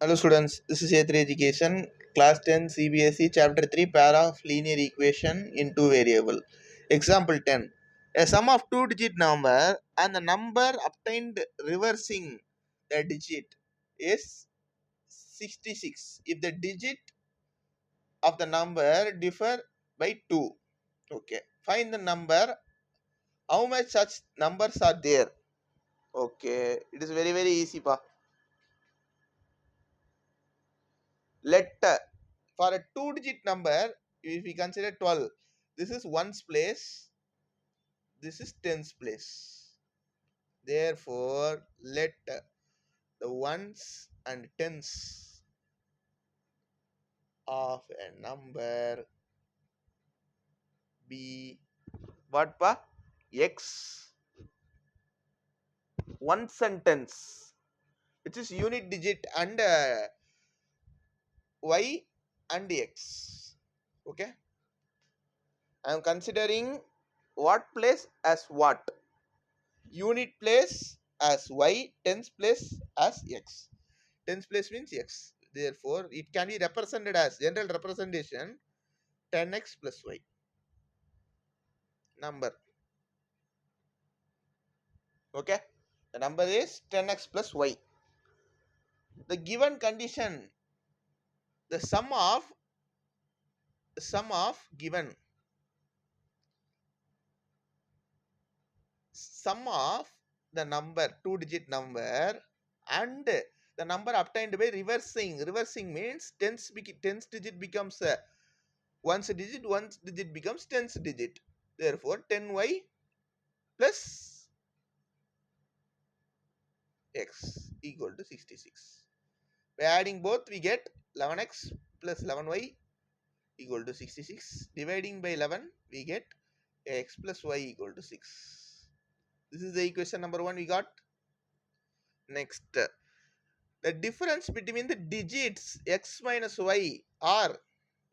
Hello students, this is A3 Education, Class 10 CBSE Chapter 3 Pair of Linear Equation in two variable. Example 10. A sum of two-digit number and the number obtained reversing the digit is 66 if the digit of the number differ by 2. Okay. Find the number, how much such numbers are there. Okay. It is very easy. Pa. Let for a two digit number, if we consider 12, this is ones place, this is tens place. Therefore let the ones and tens of a number be what? Pa x ones and tens, which is unit digit, and y and x. Okay, I am considering what place as what. Unit place as y, tens place as x. Tens place means x. Therefore, it can be represented as general representation 10x plus y number. Okay, the number is 10x plus y. The given condition, the sum of the number, two-digit number, and the number obtained by reversing. Reversing means tens digit becomes ones digit becomes tens digit. Therefore, 10y plus x equal to 66. By adding both, we get 11x plus 11y equal to 66. Dividing by 11, we get x plus y equal to 6. This is the equation number 1 we got. Next, the difference between the digits x minus y or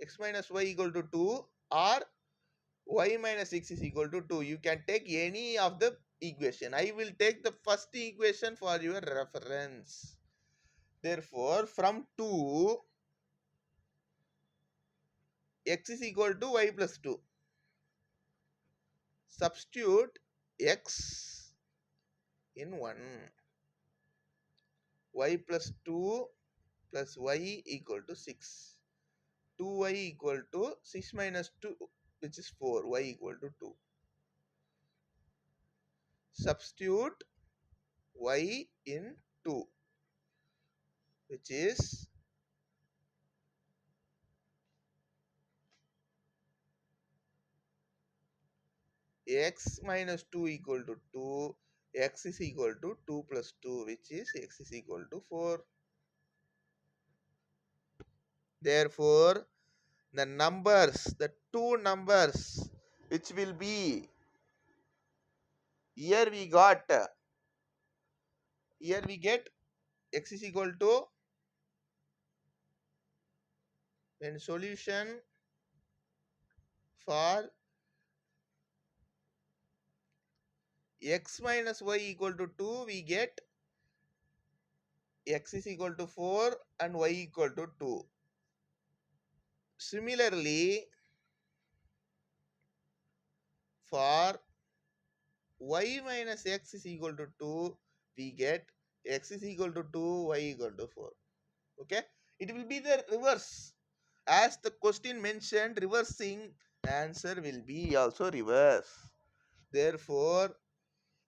x minus y equal to 2 or y minus 6 is equal to 2. You can take any of the equation. I will take the first equation for your reference. Therefore, from 2, x is equal to y plus 2. Substitute x in 1. Y plus 2 plus y equal to 6. 2y equal to 6 minus 2, which is 4. Y equal to 2. Substitute y in 2, which is x minus 2 equal to 2, x is equal to 2 plus 2, which is x is equal to 4. Therefore, the two numbers which will be, here we get x is equal to, when solution for x minus y equal to 2, we get x is equal to 4 and y equal to 2. Similarly, for y minus x is equal to 2, we get x is equal to 2, y equal to 4. Okay, it will be the reverse. As the question mentioned, reversing, the answer will be also reverse. Therefore,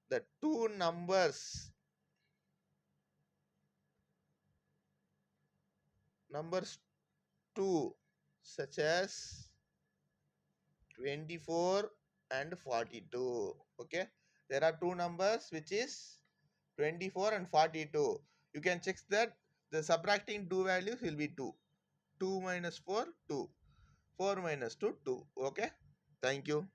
the two numbers 2, such as 24 and 42. Okay, there are two numbers which is 24 and 42. You can check that the subtracting two values will be 2. 2 minus 4, 2. 4 minus 2, 2. Okay, thank you.